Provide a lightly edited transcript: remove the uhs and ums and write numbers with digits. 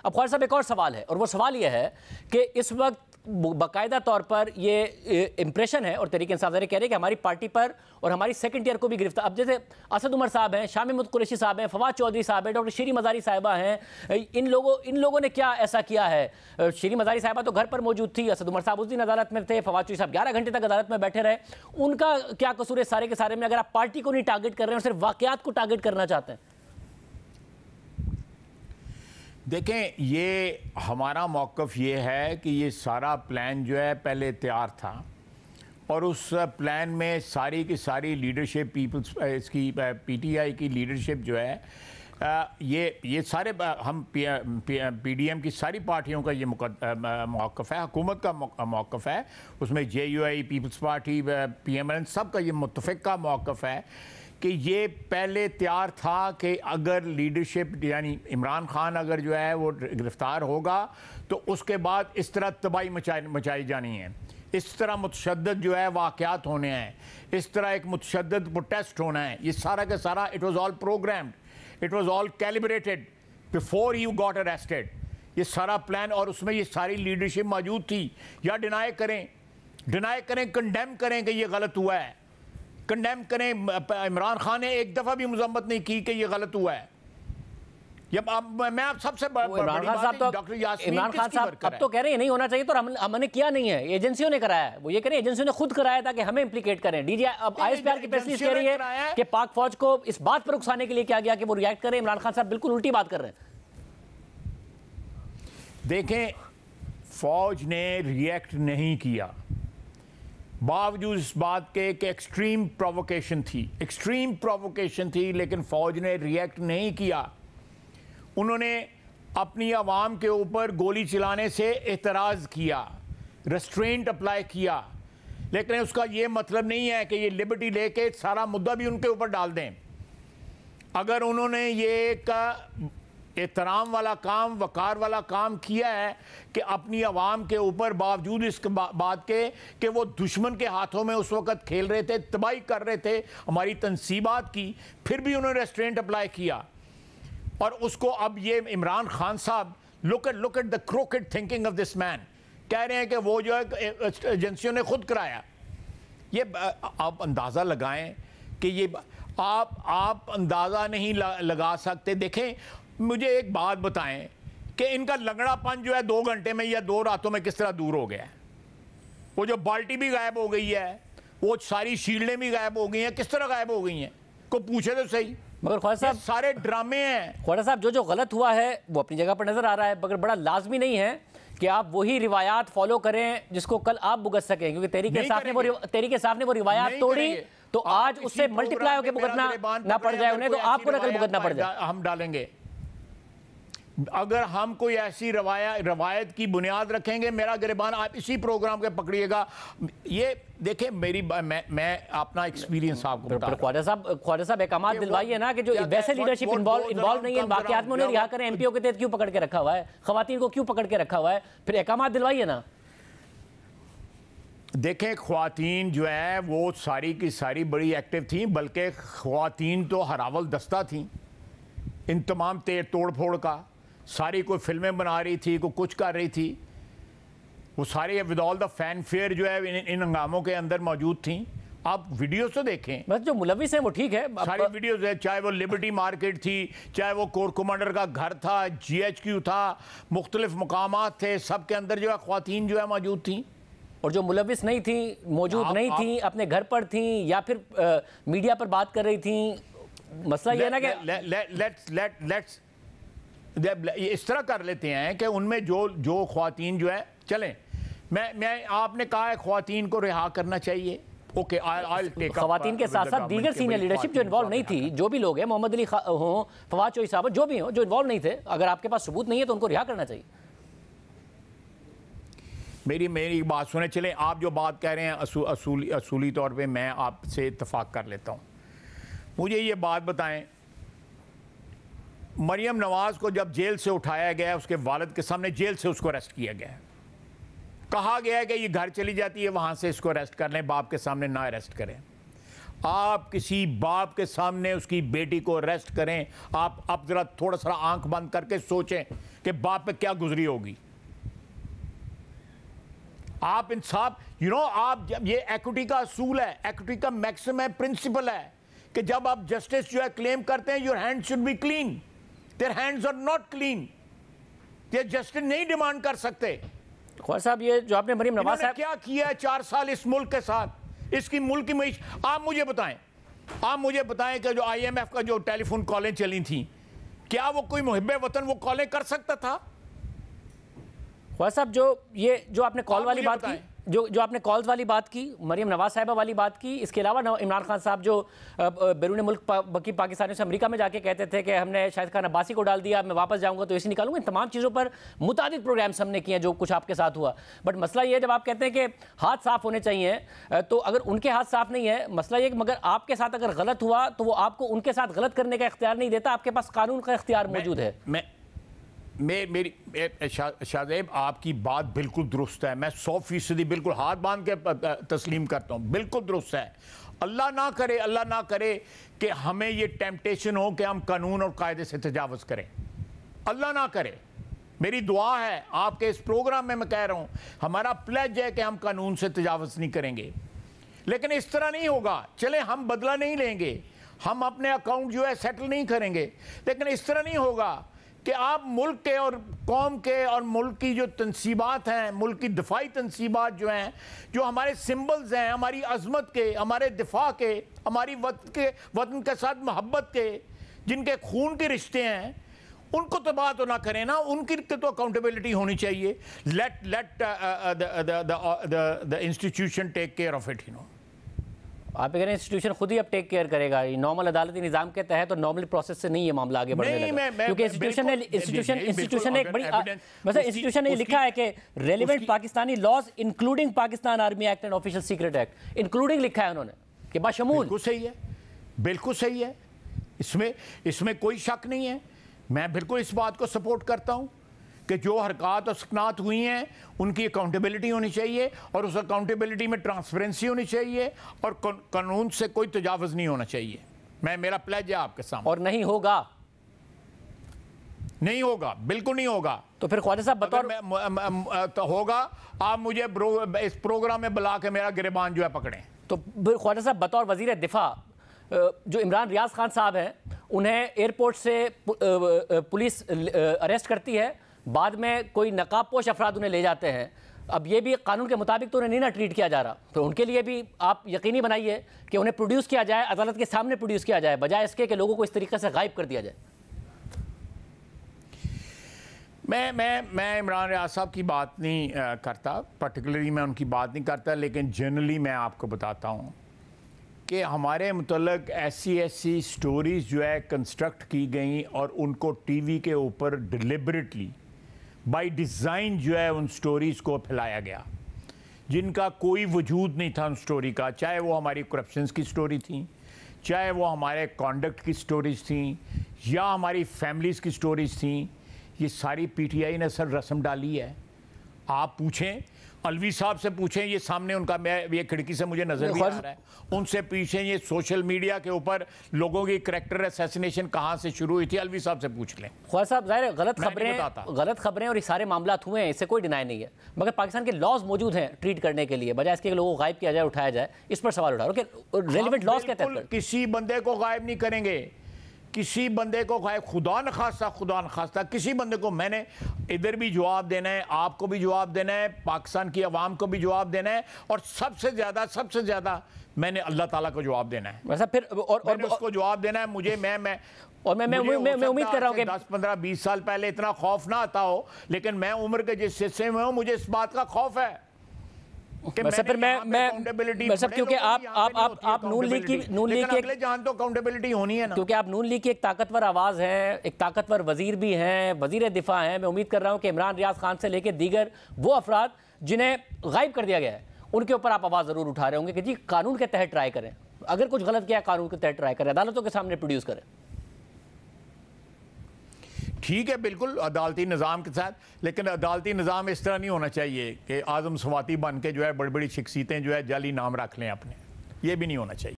اب خواجہ صاحب ایک اور سوال ہے، اور وہ سوال یہ ہے کہ اس وقت باقاعدہ طور پر یہ امپریشن ہے، اور تحریک انصاف کہہ رہے ہیں کہ ہماری پارٹی پر اور ہماری سیکنڈ ایئر کو بھی گرفتار، اب جیسے اسد عمر صاحب ہیں، شاہ محمود قریشی صاحب ہیں، فواد چودھری صاحب ہیں، ڈاکٹر شیریں مزاری صاحبہ ہیں، ان لوگوں نے کیا ایسا کیا ہے؟ شیریں مزاری صاحبہ تو گھر پر موجود تھی، اسد عمر صاحب اس دن عدالت میں تھے، فواد چودھری صاحب 11 گھنٹے تک عدالت میں بیٹھے رہے، ان کا کیا قصور ہے سارے کے سارے میں اگر آپ پارٹی کو نہیں ٹارگٹ کر رہے ہیں اور صرف واقعات کو ٹارگٹ کرنا چاہتے ہیں؟ دیکھیں، یہ ہمارا موقف یہ ہے کہ یہ سارا پلان جو ہے پہلے تیار تھا، اور اس پلان میں ساری کی ساری لیڈرشپ اس کی پی ٹی آئی کی لیڈرشپ جو ہے یہ سارے ہم پی ڈی ایم کی ساری پارٹیوں کا یہ موقف ہے، حکومت کا موقف ہے، اس میں J U I, Peoples Party, P M L N, سب کا یہ متفقہ موقف ہے کہ یہ پہلے تیار تھا کہ اگر لیڈرشپ یعنی عمران خان اگر جو ہے وہ گرفتار ہوگا تو اس کے بعد اس طرح تباہی مچائی جانی ہے، اس طرح متشدد جو ہے واقعات ہونے ہیں، اس طرح ایک متشدد پروٹیسٹ ہونا ہے، یہ سارا کا سارا it was all programmed, it was all calibrated before you got arrested, یہ سارا پلان، اور اس میں یہ ساری لیڈرشپ موجود تھی۔ یا ڈینائی کریں، کنڈیم کریں کہ یہ غلط ہوا ہے، کنڈیم کریں، عمران خان نے ایک دفعہ بھی مذمت نہیں کی کہ یہ غلط ہوا ہے۔ میں آپ سب سے بڑی بات ہے ڈاکٹر یاسمین عمران خان صاحب اب تو کہہ رہے ہیں نہیں ہونا چاہیے، تو ہم نے کیا نہیں ہے، ایجنسیوں نے کرایا ہے، وہ یہ کہہ رہے ہیں ایجنسیوں نے خود کرایا تھا کہ ہمیں امپلیکیٹ کریں۔ ڈی جی اب آئی ایس پی آر کی پریس ریلیز کہہ رہی ہے کہ پاک فوج کو اس بات پر اکسانے کے لیے کیا گیا کہ وہ ریئیکٹ کریں۔ عمران خان صاحب بالکل الٹی بات کر رہے ہیں۔ دیکھیں، فوج نے ریئیکٹ نہیں کیا، باوجود اس بات کے کہ ایکسٹریم پرووکیشن تھی، لیکن فوج نے ریئیکٹ نہیں کیا۔ انہوں نے اپنی عوام کے اوپر گولی چلانے سے اعتراض کیا، ریسٹرینٹ اپلائی کیا، لیکن اس کا یہ مطلب نہیں ہے کہ یہ لبرٹی لے کے سارا مدعا بھی ان کے اوپر ڈال دیں۔ اگر انہوں نے یہ ایک احترام والا کام، وقار والا کام کیا ہے کہ اپنی عوام کے اوپر باوجود اس بات کے کہ وہ دشمن کے ہاتھوں میں اس وقت کھیل رہے تھے، تباہی کر رہے تھے ہماری تنصیبات کی، پھر بھی انہوں نے ریسٹرینٹ اپلائی کیا، اور اس کو اب یہ عمران خان صاحب look at the crooked thinking of this man، کہہ رہے ہیں کہ وہ جو ہے ایجنسیوں نے خود کرایا۔ یہ آپ اندازہ لگائیں کہ یہ آپ اندازہ نہیں لگا سکتے۔ دیکھیں، مجھے ایک بات بتائیں کہ ان کا لنگڑا پن جو ہے 2 گھنٹے میں یا 2 راتوں میں کس طرح دور ہو گیا ہے؟ وہ جو بالٹی بھی غائب ہو گئی ہے، وہ ساری شیلڈیں بھی غائب ہو گئی ہیں، کس طرح غائب ہو گئی ہیں؟ کوئی پوچھے تو صحیح۔ مگر خواجہ صاحب سارے ڈرامے ہیں۔ خواجہ صاحب جو غلط ہوا ہے وہ اپنی جگہ پر نظر آ رہا ہے، مگر بڑا لازمی نہیں ہے کہ آپ وہی روایات فالو کریں جس کو کل آپ بھگت سکیں، کیونکہ تحریک انصاف نے وہ روایات توڑی تو آج اس سے ملٹیپلائی ہو کے بھگتنا نہ پڑ جائے انہیں، تو آپ کو نہ کل بھگتنا پڑ جائے۔ ہم ڈالیں گے اگر ہم کوئی ایسی روایت کی بنیاد رکھیں گے، میرا گریبان آپ اسی پروگرام کے پکڑیے گا۔ یہ دیکھیں، میں اپنا ایکسپیرینس آپ کو بتا رہا ہوں۔ خواجہ صاحب احکامات دلوائیے نا کہ جو ویسے لیڈرشپ انوالو نہیں ہے ان واقعات میں، انہیں رہا کریں، ایم پی او کے تحت کیوں پکڑ کے رکھا ہوا ہے، خواتین کو کیوں پکڑ کے رکھا ہوا ہے، پھر احکامات دلوائیے نا۔ دیکھیں، خواتین جو ہیں وہ ساری کی ساری بڑی ایکٹیو تھیں، بلکہ خواتین تو ہراول دستہ تھیں ان تمام توڑ پھوڑ کا، ساری کوئی فلمیں بنا رہی تھی، کوئی کچھ کر رہی تھی، وہ سارے with all the fanfare جو ہے ان ہنگاموں کے اندر موجود تھیں۔ آپ ویڈیوز تو دیکھیں، بس جو ملوث ہیں وہ ٹھیک ہے، ساری ویڈیوز ہے، چاہے وہ لبرٹی مارکیٹ تھی، چاہے وہ کور کمانڈر کا گھر تھا، جی ایچ کیو تھا، مختلف مقامات تھے، سب کے اندر جو ہے خواتین جو ہے موجود تھیں، اور جو ملوث نہیں تھیں، موجود نہیں تھیں، اپنے گھر پر تھیں یا پھر میڈیا پر بات کر رہی تھیں۔ مسئلہ یہ ہے نا کہ اس طرح کر لیتے ہیں کہ ان میں جو خواتین جو ہے، چلیں میں آپ نے کہا ہے خواتین کو رہا کرنا چاہیے، اوکے، خواتین کے ساتھ ساتھ دیگر سینئر لیڈرشپ جو انوالو نہیں تھی، جو بھی لوگ ہیں، محمد علی ہوں، فواد چودھری صاحب، جو بھی ہوں، جو انوالو نہیں تھے، اگر آپ کے پاس ثبوت نہیں ہے تو ان کو رہا کرنا چاہیے۔ میری بات سنیں، چلیں آپ جو بات کہہ رہے ہیں اصولی طور پہ میں آپ سے اتفاق کر لیتا ہوں۔ مجھے یہ بات بتائیں، مریم نواز کو جب جیل سے اٹھایا گیا، اس کے والد کے سامنے جیل سے اس کو اریسٹ کیا گیا، کہا گیا ہے کہ یہ گھر چلی جاتی ہے، وہاں سے اس کو اریسٹ کر لیں، باپ کے سامنے نہ اریسٹ کریں۔ آپ کسی باپ کے سامنے اس کی بیٹی کو اریسٹ کریں, آپ اب ذرا تھوڑا سا آنکھ بند کر کے سوچیں کہ باپ پہ کیا گزری ہوگی. آپ انصاف, آپ جب یہ ایکوٹی کا اصول ہے, ایکوٹی کا میکسم ہے, پرنسپل ہے کہ جب آپ جسٹس جو ہے کلیم کرتے ہیں, your hands should be clean. Their hands are not clean. یہ جسٹس نہیں ڈیمانڈ کر سکتے. خواجہ صاحب, یہ جو آپ نے مریم نواز صاحب کیا کیا ہے 4 سال اس ملک کے ساتھ, اس کی ملک کی معیشت, آپ مجھے بتائیں کہ جو IMF کا جو ٹیلی فون کالیں چلی تھیں, کیا وہ کوئی محب وطن وہ کالیں کر سکتا تھا؟ خواجہ صاحب, جو آپ نے کال والی بات کی, جو آپ نے کالز والی بات کی, مریم نواز صاحبہ والی بات کی, اس کے علاوہ عمران خان صاحب جو بیرون ملک باقی پاکستانیوں سے امریکہ میں جا کے کہتے تھے کہ ہم نے شاہد خان عباسی کو ڈال دیا, میں واپس جاؤں گا تو ایسے نکالوں گا, ان تمام چیزوں پر متعدد پروگرامز ہم نے کیے ہیں جو کچھ آپ کے ساتھ ہوا. بٹ مسئلہ یہ ہے, جب آپ کہتے ہیں کہ ہاتھ صاف ہونے چاہیے, تو اگر ان کے ہاتھ صاف نہیں ہے, مسئلہ یہ کہ مگر آپ کے ساتھ اگر غلط ہوا تو وہ آپ کو ان کے ساتھ غلط کرنے کا اختیار نہیں دیتا, آپ کے پاس قانون کا اختیار موجود ہے. میری شاہزیب, آپ کی بات بالکل درست ہے, میں 100% بالکل ہاتھ باندھ کے تسلیم کرتا ہوں, بالکل درست ہے. اللہ نہ کرے کہ ہمیں یہ ٹیمپٹیشن ہو کہ ہم قانون اور قاعدے سے تجاوز کریں, اللہ نہ کرے. میری دعا ہے آپ کے اس پروگرام میں کہہ رہا ہوں, ہمارا پلیج ہے کہ ہم قانون سے تجاوز نہیں کریں گے, لیکن اس طرح نہیں ہوگا. چلیں ہم بدلہ نہیں لیں گے, ہم اپنے اکاؤنٹ جو ہے سیٹل نہیں کریں گے, لیکن اس طرح نہیں ہوگا کہ آپ ملک کے اور قوم کے اور ملک کی جو تنصیبات ہیں, ملک کی دفاعی تنصیبات جو ہیں, جو ہمارے سمبلز ہیں, ہماری عظمت کے, ہمارے دفاع کے, ہماری وطن کے ساتھ محبت کے, جن کے خون کے رشتے ہیں, ان کو تباہ تو نہ کریں نا, ان کی تو اکاؤنٹیبلٹی ہونی چاہیے. Let the institution take care of it. آپ کہہ رہے ہیں انسٹیٹیوشن خود ہی اب ٹیک کیئر کرے گا, نارمل عدالتی نظام کے تحت اور نارمل پروسیس سے نہیں یہ معاملہ آگے بڑھنے لگا, کیونکہ انسٹیٹیوشن نے لکھا ہے کہ relevant Pakistani laws including Pakistan army act and official secret act, including لکھا ہے انہوں نے کہ باشمول. بالکل صحیح ہے, اس میں کوئی شک نہیں ہے. میں بالکل اس بات کو سپورٹ کرتا ہوں کہ جو حرکات اور سکنات ہوئی ہیں ان کی اکاؤنٹیبلٹی ہونی چاہیے, اور اس اکاؤنٹیبلٹی میں ٹرانسپیرنسی ہونی چاہیے, اور قانون سے کوئی تجاوز نہیں ہونا چاہیے. میرا پلیج ہے آپ کے سامنے. اور نہیں ہوگا, بالکل نہیں ہوگا. تو پھر خواجہ صاحب بطور ہوگا, آپ مجھے اس پروگرام میں بلا کے میرا گریبان جو ہے پکڑیں. تو خواجہ صاحب بطور وزیر دفاع جو عمران ریاض خان صاحب ہیں, انہیں ایئرپورٹ سے پولیس اریسٹ کرتی ہے, بعد میں کوئی نقاب پوش افراد انہیں لے جاتے ہیں. اب یہ بھی قانون کے مطابق تو انہیں نہیں ٹریٹ کیا جا رہا, تو ان کے لیے بھی آپ یقینی بنائیے کہ انہیں پروڈیوس کیا جائے, عدالت کے سامنے پروڈیوس کیا جائے, بجائے اس کے کہ لوگوں کو اس طریقے سے غائب کر دیا جائے. میں عمران ریاض صاحب کی بات نہیں کرتا, پرٹیکولرلی میں ان کی بات نہیں کرتا, لیکن جنرلی میں آپ کو بتاتا ہوں کہ ہمارے متعلق ایسی سٹوریز جو ہے کنسٹرکٹ کی گئیں, اور ان کو ٹی وی کے اوپر ڈیلیبریٹلی بائی ڈیزائن جو ہے ان سٹوریز کو پھیلایا گیا, جن کا کوئی وجود نہیں تھا ان سٹوری کا, چاہے وہ ہماری کرپشنز کی سٹوری تھیں, چاہے وہ ہمارے کانڈکٹ کی سٹوریز تھیں, یا ہماری فیملیز کی سٹوریز تھیں. یہ ساری پی ٹی آئی نے سر رسم ڈالی ہے. آپ پوچھیں, الوی صاحب سے پوچھیں, یہ سامنے ان کا, یہ کھڑکی سے مجھے نظر بھی آ رہا ہے, ان سے پوچھیں یہ سوشل میڈیا کے اوپر لوگوں کی کریکٹر اسیسینیشن کہاں سے شروع ہوئی تھی, الوی صاحب سے پوچھ لیں. خواجہ صاحب ظاہر ہے غلط خبریں اور یہ سارے معاملات ہوئے ہیں, اس سے کوئی ڈینائی نہیں ہے, مگر پاکستان کے لاز موجود ہیں ٹریٹ کرنے کے لیے, بجائے اس کے لوگوں کو غائب کیا جائے, اٹھایا جائے, اس پر سوال اٹھا رہا ہوں کہ ریلیونٹ لاز کے تحت کسی بندے کو غائب نہیں کریں گے, کسی بندے کو غائب, خدا نخواستہ کسی بندے کو. میں نے ادھر بھی جواب دینا ہے, آپ کو بھی جواب دینا ہے, پاکستان کی عوام کو بھی جواب دینا ہے, اور سب سے زیادہ میں نے اللہ تعالیٰ کو جواب دینا ہے. ویسا پھر اور اس کو جواب دینا ہے مجھے. میں امید کر رہا ہوں کہ 10-15-20 سال پہلے اتنا خوف نہ آتا ہو, لیکن میں عمر کے جس حصے میں ہوں مجھے اس بات کا خوف ہے کیونکہ آپ نون لیگ کی ایک طاقتور آواز ہیں, ایک طاقتور وزیر بھی ہیں, وزیر دفاع ہیں. میں امید کر رہا ہوں کہ عمران ریاض خان سے لے کے دیگر وہ افراد جنہیں غائب کر دیا گیا ہے, ان کے اوپر آپ آواز ضرور اٹھا رہے ہوں گے کہ جی قانون کے تحت ٹرائی کریں, اگر کچھ غلط کیا ہے قانون کے تحت ٹرائی کریں, عدالتوں کے سامنے پروڈیوس کریں. ٹھیک ہے, بالکل عدالتی نظام کے ساتھ, لیکن عدالتی نظام اس طرح نہیں ہونا چاہیے کہ اعظم سواتی بن کے جو ہے بڑی بڑی شخصیتیں جو ہے جعلی نام رکھ لیں اپنے, یہ بھی نہیں ہونا چاہیے.